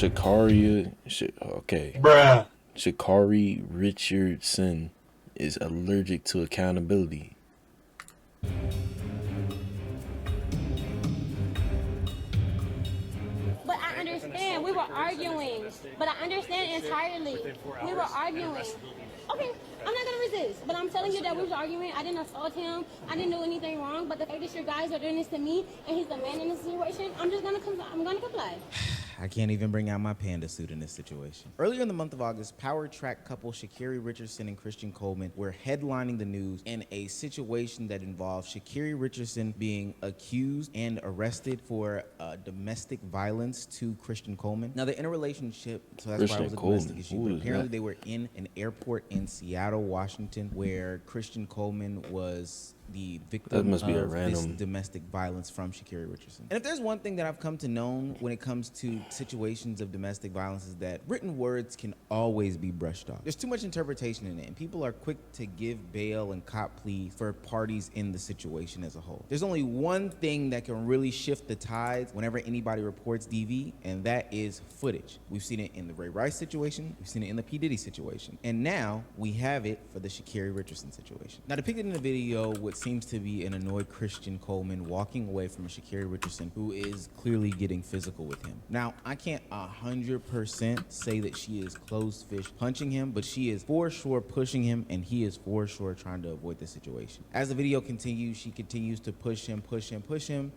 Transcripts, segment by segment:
Okay. Bruh. Sha'Carri Richardson is allergic to accountability. But I understand. We were arguing. But I understand entirely. We were arguing. Okay, I'm not gonna resist. But I'm telling you that we were arguing. I didn't assault him. I didn't do anything wrong. But the fact that you guys are doing this to me and he's the man in this situation, I'm gonna comply. I can't even bring out my panda suit in this situation. Earlier in the month of August, power track couple Sha'Carri Richardson and Christian Coleman were headlining the news in a situation that involved Sha'Carri Richardson being accused and arrested for domestic violence to Christian Coleman. Now they're in a relationship, so that's why it was a domestic issue. But apparently they were in an airport in Seattle, Washington, where Christian Coleman was the victim of this domestic violence from Sha'Carri Richardson. And if there's one thing that I've come to know when it comes to situations of domestic violence is that written words can always be brushed off. There's too much interpretation in it, and people are quick to give bail and cop plea for parties in the situation as a whole. There's only one thing that can really shift the tides whenever anybody reports DV, and that is footage. We've seen it in the Ray Rice situation, we've seen it in the P. Diddy situation, and now we have it for the Sha'Carri Richardson situation. Now depicted in the video, what seems to be an annoyed Christian Coleman walking away from a Sha'Carri Richardson who is clearly getting physical with him. Now, I can't 100% say that she is closed fish punching him, but she is for sure pushing him, and he is for sure trying to avoid the situation. As the video continues, she continues to push him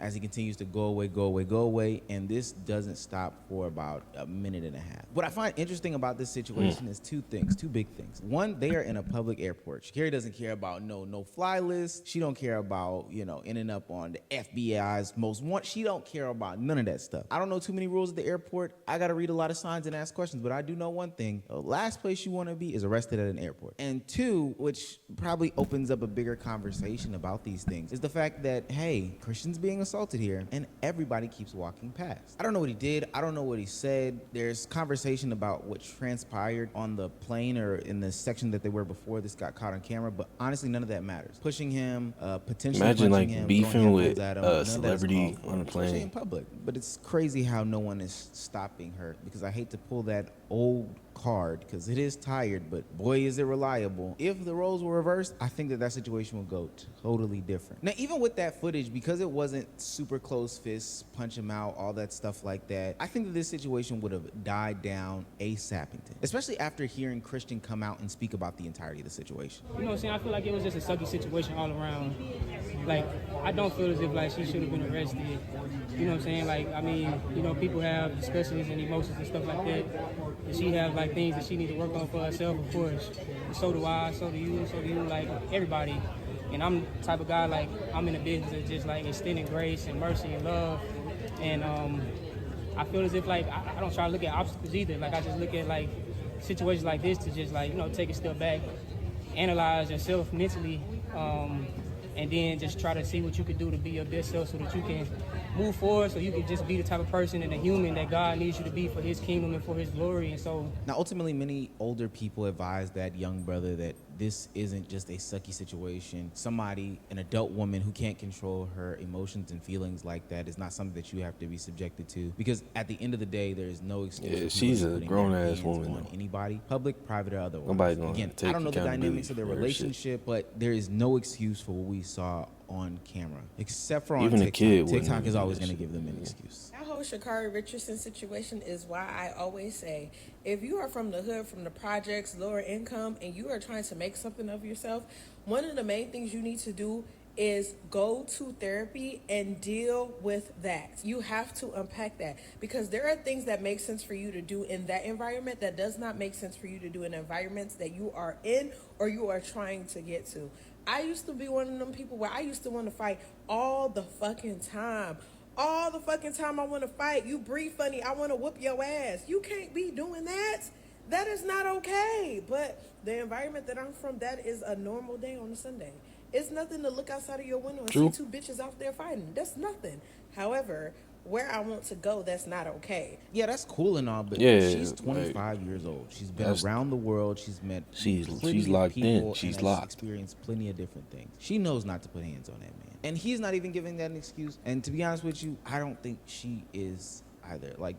as he continues to go away, and this doesn't stop for about a minute and a half. What I find interesting about this situation is two big things. One, they are in a public airport. Sha'Carri doesn't care about no-fly list. She don't care about, ending up on the FBI's most wanted. She don't care about none of that stuff. I don't know too many rules at the airport. I got to read a lot of signs and ask questions, but I do know one thing. The last place you want to be is arrested at an airport. And two, which probably opens up a bigger conversation about these things, is the fact that, hey, Christian's being assaulted here, and everybody keeps walking past. I don't know what he did. I don't know what he said. There's conversation about what transpired on the plane or in the section that they were before this got caught on camera, but honestly, none of that matters. Pushing him, potentially imagine like him, beefing with a celebrity on a plane in public. But it's crazy how no one is stopping her, because I hate to pull that old card because it is tired, but boy is it reliable. If the roles were reversed, I think that situation would go totally different. Now, even with that footage, because it wasn't super close fists, punch him out, all that stuff like that, I think that this situation would have died down ASAPington, especially after hearing Christian come out and speak about the entirety of the situation. You know what I'm saying? I feel like it was just a sucky situation all around. Like, I don't feel as if like she should have been arrested. You know what I'm saying? Like, I mean, people have discussions and emotions and stuff like that. And she have like things that she needs to work on for herself, of course. And so do I, so do you, like everybody. And I'm the type of guy, like, I'm in the business of just like extending grace and mercy and love. And I feel as if like I don't try to look at obstacles either. Like, I just look at like situations like this to just like, take a step back, analyze yourself mentally, and then just try to see what you can do to be your best self so that you can move forward, so you can just be the type of person and a human that God needs you to be for his kingdom and for his glory. And so now ultimately many older people advise that young brother that this isn't just a sucky situation. Somebody, an adult woman who can't control her emotions and feelings like that is not something that you have to be subjected to, because at the end of the day there is no excuse. Yeah, she's a grown-ass woman on anybody, public, private, or otherwise. Nobody's gonna Again, take I don't know the dynamics of their relationship, shit. but there is no excuse for what we saw on camera, except for on Even TikTok. a kid TikTok is always going to give them an excuse. That whole Sha'Carri Richardson situation is why I always say, if you are from the hood, from the projects, lower income, and you are trying to make something of yourself, one of the main things you need to do is go to therapy and deal with that. You have to unpack that, because there are things that make sense for you to do in that environment that does not make sense for you to do in environments that you are in or you are trying to get to. I used to be one of them people where I used to want to fight all the fucking time. All the fucking time I want to fight. You breathe funny, I want to whoop your ass. You can't be doing that. That is not okay. But the environment that I'm from, that is a normal day on a Sunday. It's nothing to look outside of your window and see two bitches out there fighting. That's nothing. However, where I want to go, that's not okay. Yeah, that's cool and all, but she's 25 years old. She's been around the world. She's met she's locked in. She's experienced plenty of different things. She knows not to put hands on that man. And he's not even giving that an excuse. And to be honest with you, I don't think she is either. Like,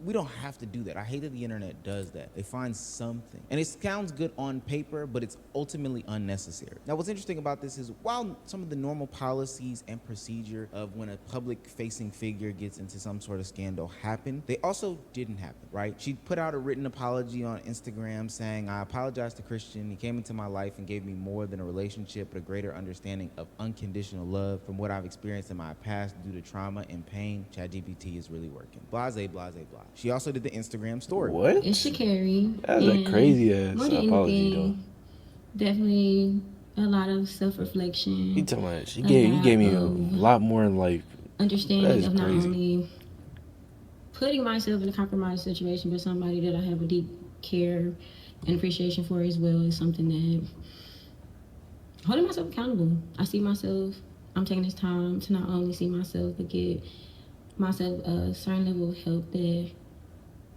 we don't have to do that. I hate that the internet does that. They find something. And it sounds good on paper, but it's ultimately unnecessary. Now, what's interesting about this is while some of the normal policies and procedure of when a public-facing figure gets into some sort of scandal happen, they also didn't happen, right? She put out a written apology on Instagram saying, I apologize to Christian. He came into my life and gave me more than a relationship, but a greater understanding of unconditional love from what I've experienced in my past due to trauma and pain. ChatGPT is really working. Blase, blase, blah. She also did the Instagram story. What? It's Sha'Carri. That's a crazy ass more than apology, though. anything, definitely a lot of self-reflection. He talking about he gave me a lot more in life. Understanding of not only putting myself in a compromised situation, but somebody that I have a deep care and appreciation for as well is something that holding myself accountable. I see myself. I'm taking this time to not only see myself, but get myself a certain level of help that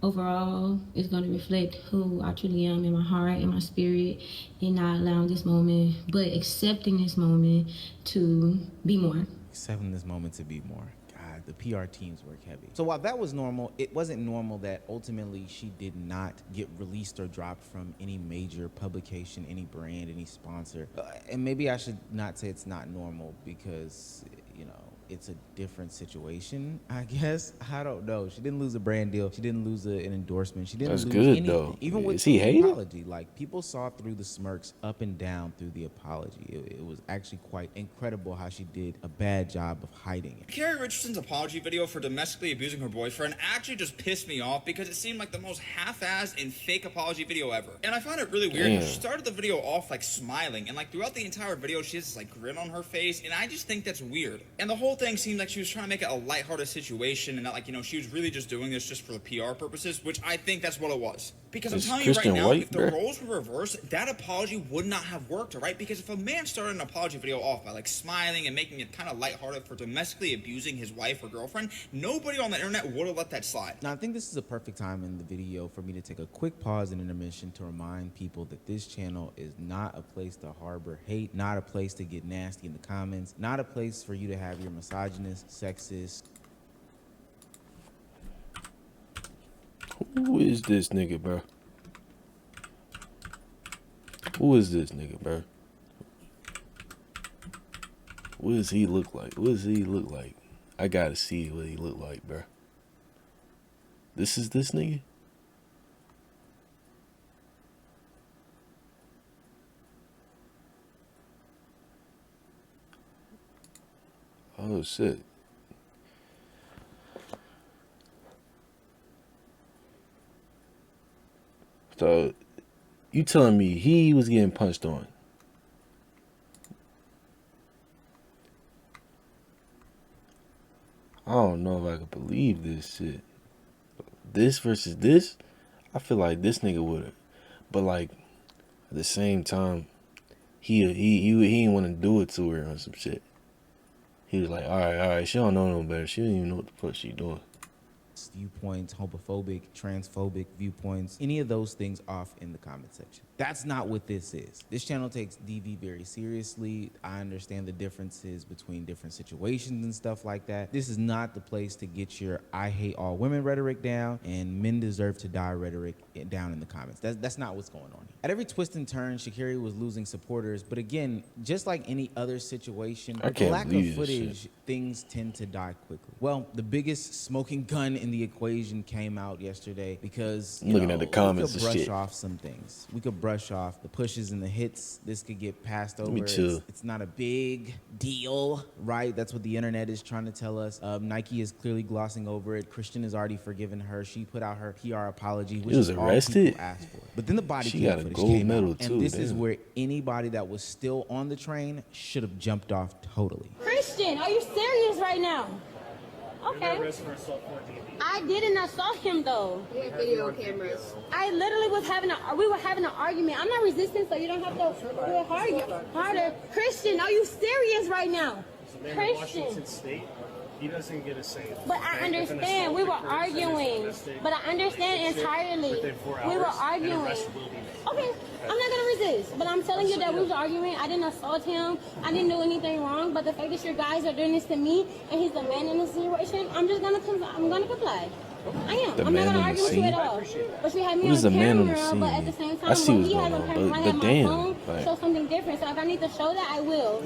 overall is going to reflect who I truly am in my heart and my spirit, and not allowing this moment, but accepting this moment to be more. Accepting this moment to be more. God, the PR teams work heavy. So while that was normal, it wasn't normal that ultimately she did not get released or dropped from any major publication, any brand, any sponsor. And maybe I should not say it's not normal because, you know, it's a different situation, I guess. I don't know. She didn't lose a brand deal. She didn't lose an endorsement. She didn't That's lose good, anything. though. Even with Is he the hating? apology, like people saw through the smirks up and down through the apology. It was actually quite incredible how she did a bad job of hiding it. Sha'Carri Richardson's apology video for domestically abusing her boyfriend actually just pissed me off because it seemed like the most half-assed and fake apology video ever. And I find it really weird because she started the video off like smiling, and like throughout the entire video she has this like grin on her face, and I just think that's weird. And the whole thing seemed like she was trying to make it a lighthearted situation and not like, you know, she was really just doing this just for the PR purposes, which I think that's what it was. Because I'm telling you right now, if the roles were reversed, that apology would not have worked, right? Because if a man started an apology video off by like smiling and making it kind of lighthearted for domestically abusing his wife or girlfriend, nobody on the internet would have let that slide. Now, I think this is a perfect time in the video for me to take a quick pause and intermission to remind people that this channel is not a place to harbor hate, not a place to get nasty in the comments, not a place for you to have your misogynist, sexist. Who is this nigga, bro? Who is this nigga, bro? What does he look like? What does he look like? I gotta see what he look like, bro. This is this nigga? Oh shit. So you telling me he was getting punched on? I don't know if I could believe this shit. This versus this, I feel like this nigga would've. But like at the same time, he didn't want to do it to her or some shit. He was like, all right, she don't know no better. She don't even know what the fuck she doing. Viewpoints, homophobic, transphobic viewpoints, any of those things off in the comment section. That's not what this is. This channel takes DV very seriously. I understand the differences between different situations and stuff like that. This is not the place to get your I hate all women rhetoric down and men deserve to die rhetoric down in the comments. That's not what's going on here. At every twist and turn, Sha'Carri was losing supporters, but again, just like any other situation, with lack of footage, things tend to die quickly. Well, the biggest smoking gun in the equation came out yesterday because looking at the comments, we could brush off some things. We could brush off the pushes and the hits. This could get passed over. It's not a big deal, right? That's what the internet is trying to tell us. Nike is clearly glossing over it. Christian has already forgiven her. She put out her PR apology, which is all people asked for. But then the body cam footage came out, and this is where anybody that was still on the train should have jumped off totally. Christian, are you serious right now? Okay. I didn't assault him though. We have video cameras. I literally was we were having an argument. I'm not resisting, so you don't have to do it harder. Christian, are you serious right now? Christian. He doesn't get a say. But I understand. We were arguing. But I understand entirely. We were arguing. Okay, I'm not gonna resist. But I'm telling you that we was arguing. I didn't assault him. I didn't do anything wrong. But the fact that you guys are doing this to me and he's the man in the situation, I'm gonna comply. I am. I'm not gonna argue with you at all. But you have me on camera. But at the same time, when he has on camera, I have my phone. Show something different. So if I need to show that, I will.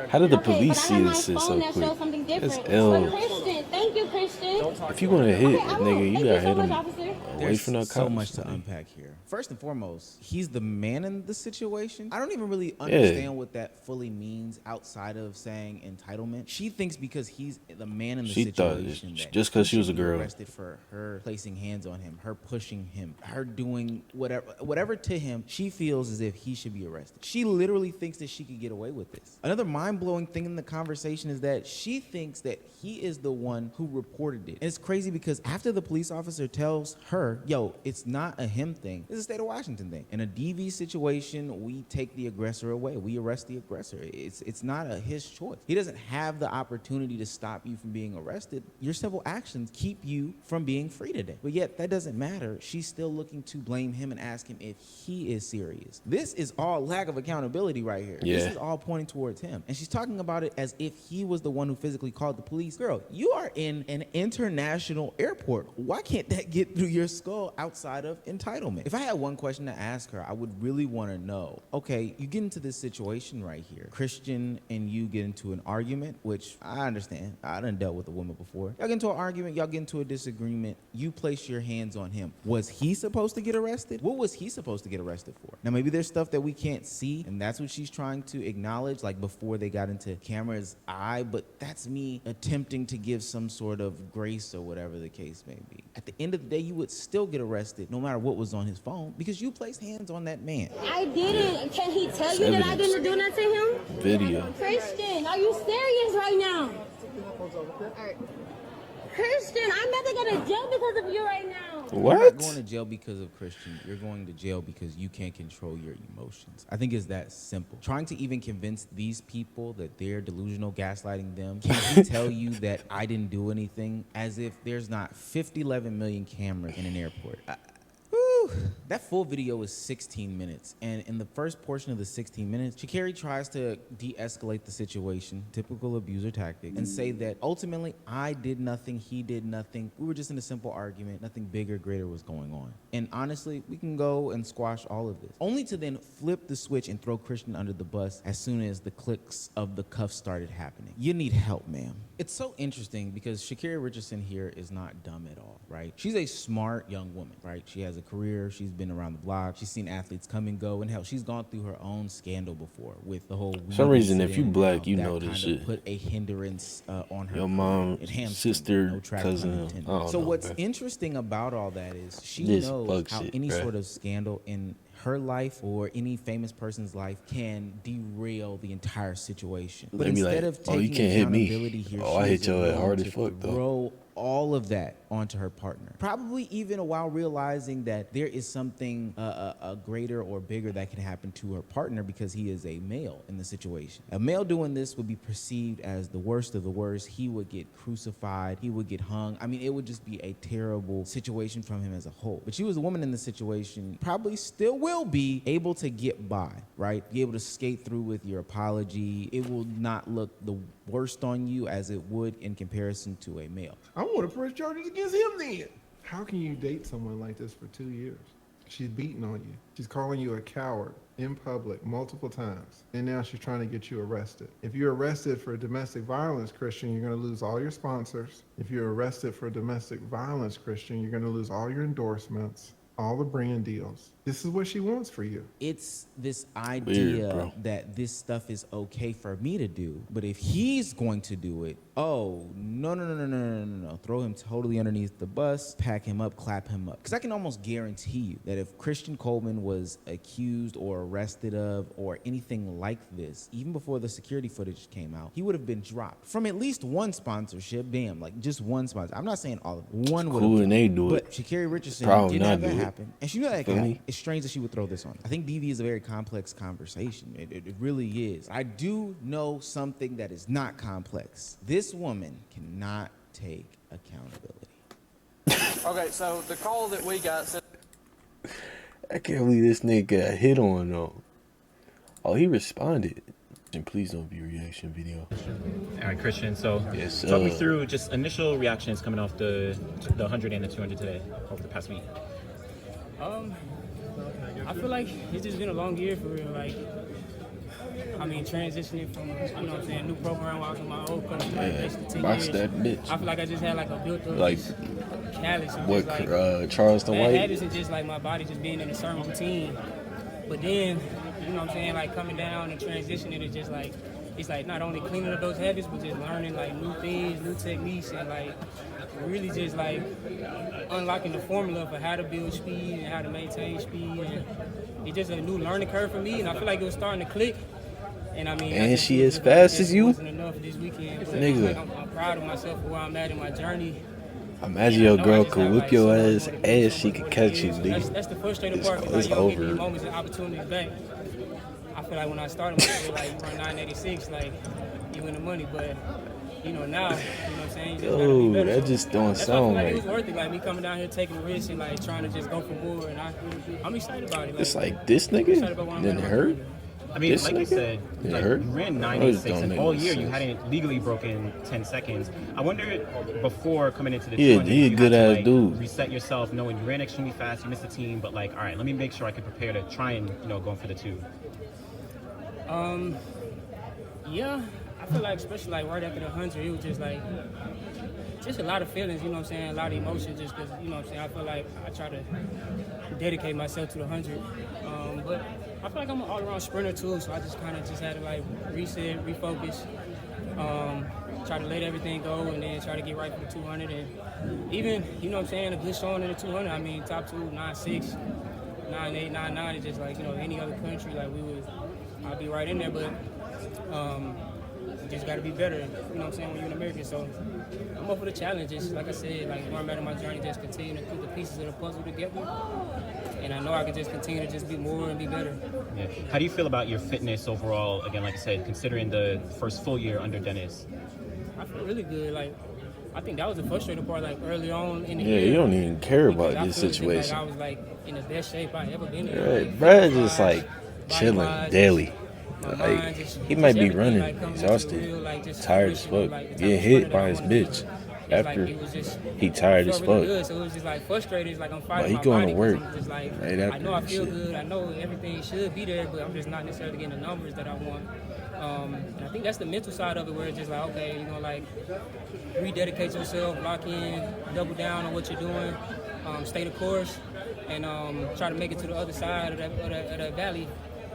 How did the police see this shit so quick? That's L. Christian, thank you, Christian. If you gonna hit a nigga, you gotta hit him. There's so much to unpack here. First and foremost, he's the man in the situation. I don't even really understand what that fully means outside of saying entitlement. She thinks because he's the man in the situation, thought just because she was a girl, arrested for her placing hands on him, her pushing him, her doing whatever to him, she feels as if he should be arrested. She literally thinks that she could get away with this. Another mind-blowing thing in the conversation is that she thinks that he is the one who reported it. And it's crazy because after the police officer tells her, yo, it's not a him thing, it's a state of Washington thing. In a DV situation, we take the aggressor away. We arrest the aggressor. It's not his choice. He doesn't have the opportunity to stop you from being arrested. Your civil actions keep you from being free today. But yet that doesn't matter. She's still looking to blame him and ask him if he is serious. This is all lack of accountability right here. This is all pointing towards him. And she's talking about it as if he was the one who physically called the police. Girl, you are in an international airport. Why can't that get through your skull outside of entitlement? If I had one question to ask her, I would really want to know, okay, you get into this situation right here. Christian and you get into an argument, which I understand. I done dealt with a woman before. Y'all get into an argument, y'all get into a disagreement, you place your hands on him. Was he supposed to get arrested? What was he supposed to get arrested for? Now, maybe there's stuff that we can't see, and that's what she's trying to acknowledge, like before they got into camera's eye, but that's me attempting to give some sort of grace or whatever the case may be. At the end of the day, you would still get arrested no matter what was on his phone because you placed hands on that man. I didn't. Can he tell you that I didn't do that to him? Video. Christian, are you serious right now? Christian, I'm about to go to jail because of you right now. What? You're not going to jail because of Christian. You're going to jail because you can't control your emotions. I think it's that simple. Trying to even convince these people that they're delusional, gaslighting them. Can he tell you that I didn't do anything? As if there's not 11 million cameras in an airport. That full video is 16 minutes, and in the first portion of the 16 minutes, Sha'Carri tries to de-escalate the situation, typical abuser tactic, and say that ultimately I did nothing, he did nothing, we were just in a simple argument, nothing bigger, greater was going on. And honestly, we can go and squash all of this, only to then flip the switch and throw Christian under the bus as soon as the clicks of the cuffs started happening. You need help, ma'am. It's so interesting because Sha'Carri Richardson here is not dumb at all, right? She's a smart young woman, right? She has a career, she's been around the block, she's seen athletes come and go, and hell, she's gone through her own scandal before with the whole. For some reason, if you black, you know this shit. Put a hindrance on her. Your mom, sister, cousin. So what's interesting about all that is she knows how any sort of scandal in her life or any famous person's life can derail the entire situation. But instead of taking accountability here, I hit your head hard as fuck though. Throw all of that onto her partner. Probably even while realizing that there is something a greater or bigger that can happen to her partner because he is a male in the situation. A male doing this would be perceived as the worst of the worst. He would get crucified. He would get hung. I mean, it would just be a terrible situation from him as a whole. But you as a woman in the situation probably still will be able to get by, right? Be able to skate through with your apology. It will not look the worst on you as it would in comparison to a male. I want to press charges against him then. How can you date someone like this for 2 years? She's beating on you. She's calling you a coward in public multiple times. And now she's trying to get you arrested. If you're arrested for domestic violence, Christian, you're going to lose all your sponsors. If you're arrested for domestic violence, Christian, you're going to lose all your endorsements, all the brand deals. This is what she wants for you. It's this idea that this stuff is okay for me to do, but if he's going to do it, oh, no. Throw him totally underneath the bus, pack him up, clap him up. Because I can almost guarantee you that if Christian Coleman was accused or arrested of or anything like this, even before the security footage came out, he would have been dropped from at least one sponsorship. Damn, like just one sponsor. I'm not saying all of them. One would have. Cool, and they do it. But Sha'Carri Richardson didn't have that happened, and she knew that could happen. It's strange that she would throw this on. I think DV is a very complex conversation. It really is. I do know something that is not complex. This woman cannot take accountability. Okay, so the call that we got said. I can't believe this nigga got hit on though. Oh, he responded. And please don't be a reaction video. All right, Christian. So talk me through just initial reactions coming off the 100 and the 200 today over the past week. I feel like it's just been a long year for real. Like, I mean, transitioning from, you know what I'm saying, new program while I was in my old country, like basically 10 box years. that bitch. I feel like I just had like a built-up Like callus. what? Like, Charleston White. That isn't just like my body just being in a certain routine, but then, you know what I'm saying, like coming down and transitioning is just like, it's like not only cleaning up those habits, but just learning like new things, new techniques, and like really just like unlocking the formula for how to build speed and how to maintain speed. And it's just a new learning curve for me, and I feel like it was starting to click. And I mean, and she as fast as you? Wasn't enough this weekend, but nigga. Like, I'm proud of myself for where I'm at in my journey. Imagine your girl could whip your ass as she could catch you, nigga. That's the frustrating part, because like, you don't get these moments and opportunities back. I feel like when I started my career, like you run 986, like you win the money, but you know now, you know what I'm saying? Dude, that just don't sound like right. it was worth it, like me coming down here taking risks and like trying to just go for more, and I'm excited about it. Like, it's like this nigga didn't hurt. I mean, this like you said, like, you ran 986, and all year you hadn't legally broken 10 seconds. I wonder, before coming into the 200, he a good ass dude. Reset yourself, knowing you ran extremely fast, you missed the team, but like, all right, let me make sure I can prepare to try and, you know, going for the 2. Yeah, I feel like especially like right after the 100, it was just like just a lot of feelings, you know what I'm saying, a lot of emotions, just because, you know what I'm saying, I feel like I try to dedicate myself to the 100, but I feel like I'm an all-around sprinter too, so I just kind of just had to like reset, refocus, try to let everything go, and then try to get right for the 200, and even, you know what I'm saying, a good showing in the 200, I mean, top 2, 9.6, 9.8, 9.9 is just like, you know, any other country, like I'll be right in there, but you just got to be better, you know what I'm saying, when you're an American. So I'm up for the challenges. Like I said, like where I'm at in my journey, just continue to put the pieces of the puzzle together. And I know I can just continue to just be more and be better. Yeah. How do you feel about your fitness overall? Again, like I said, considering the first full year under Dennis. I feel really good. Like, I think that was the frustrating part, like early on in the year. Yeah, you don't even care about this situation. Like I was like in the best shape I ever been in. Right, Brad just like chilling daily. Like, he might be running, exhausted, tired as fuck, getting hit by his bitch after he tired as fuck. So it was just like frustrated, it's like I'm fighting but he going to work like, right after. I know I feel good, I know everything should be there, but I'm just not necessarily getting the numbers that I want. And I think that's the mental side of it, where it's just like, okay, you know, like rededicate yourself, lock in, double down on what you're doing, stay the course, and try to make it to the other side of that valley.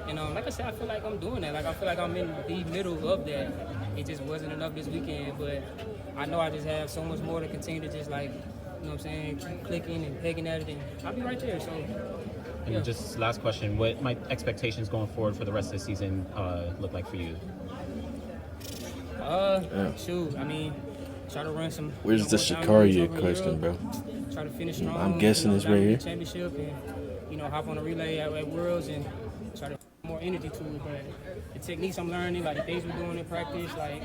And like I said, I feel like I'm doing that. Like I feel like I'm in the middle of that. It just wasn't enough this weekend, but I know I just have so much more to continue to just like, you know what I'm saying, keep clicking and pegging at it, and I'll be right there. So. And Yeah. just last question, what might expectations going forward for the rest of the season look like for you? Shoot, I mean, try to run some. Where's the Sha'Carri question, bro? Try to finish strong. I'm guessing it's right here. Championship, and hop on a relay at Worlds and try to more energy to it. But the techniques I'm learning, like the things we're doing in practice, like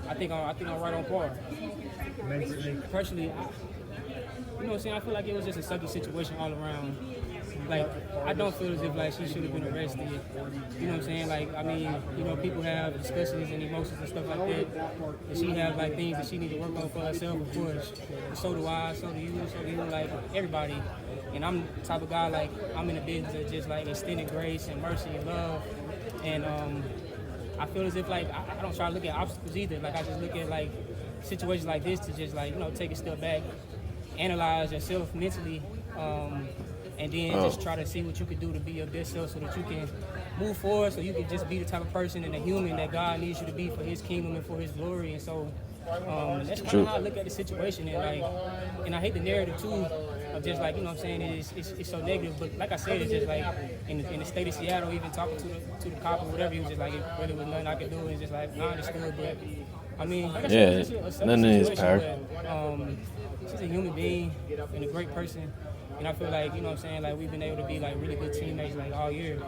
I think I'm right on par. Personally, you know what I'm saying, I feel like it was just a sucky situation all around. Like, I don't feel as if like she should have been arrested. You know what I'm saying? Like, I mean, you know, people have discussions and emotions and stuff like that. And she have like things that she need to work on for herself, of course. And so do I, so do you, like everybody. And I'm the type of guy, like, I'm in the business of just like extending grace and mercy and love. And I feel as if like I don't try to look at obstacles either. Like, I just look at like situations like this to just like, you know, take a step back, analyze yourself mentally, and then just try to see what you can do to be your best self so that you can move forward, so you can just be the type of person and the human that God needs you to be for his kingdom and for his glory. And so that's kind of how I look at the situation. And I hate the narrative too of just like, you know what I'm saying, it's so negative. But like I said, it's just like in the state of Seattle, even talking to the cop or whatever, he was just like, it really was nothing I could do. It's just like, I understood. But I mean, like I said, it's just a none in his situation power. where, she's a human being and a great person, And I feel like, you know what I'm saying, like we've been able to be like really good teammates like all year.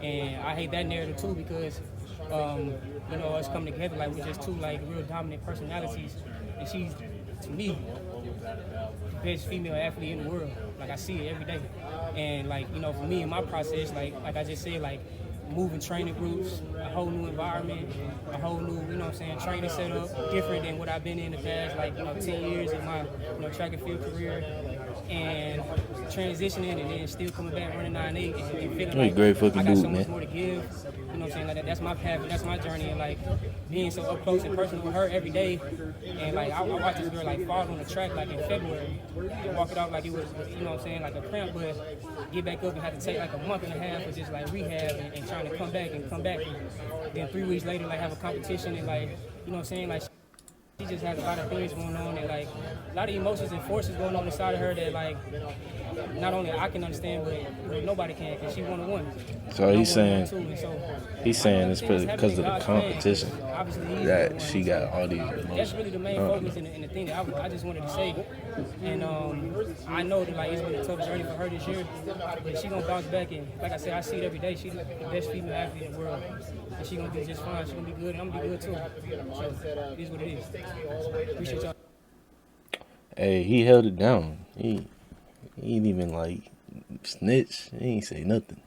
And I hate that narrative too because, you know, us coming together, like we're just two like real dominant personalities. And she's, to me, the best female athlete in the world. Like I see it every day. And like, you know, for me in my process, like I just said, like moving training groups, a whole new environment, a whole new, you know what I'm saying, training setup, different than what I've been in the past, like, you know, 10 years in my, you know, track and field career, and transitioning and then still coming back running 9.8 and feeling like great fucking I got dude, so much man. more to give. You know what I'm saying? Like that's my path, and that's my journey, and like being so up close and personal with her every day, and like I watched this girl like fall on the track like in February, walk it off like it was, you know what I'm saying, like a cramp, but get back up and had to take like a month and a half of just like rehab and trying to come back. And then 3 weeks later like have a competition and like, you know what I'm saying, like she just has a lot of things going on and like a lot of emotions and forces going on inside of her that like not only I can understand, but nobody can, because she one-on-one. So he's saying it's because of the competition that she got all these emotions. That's really the main focus and the thing that I just wanted to say. And I know that like it's been a tough journey for her this year, but she gonna bounce back. And like I said, I see it every day. She's the best female athlete in the world, and she gonna do just fine. She gonna be good, and I'm gonna be good too. So it is what it is. Appreciate y'all. Hey, he held it down. He ain't even like snitch. He ain't say nothing.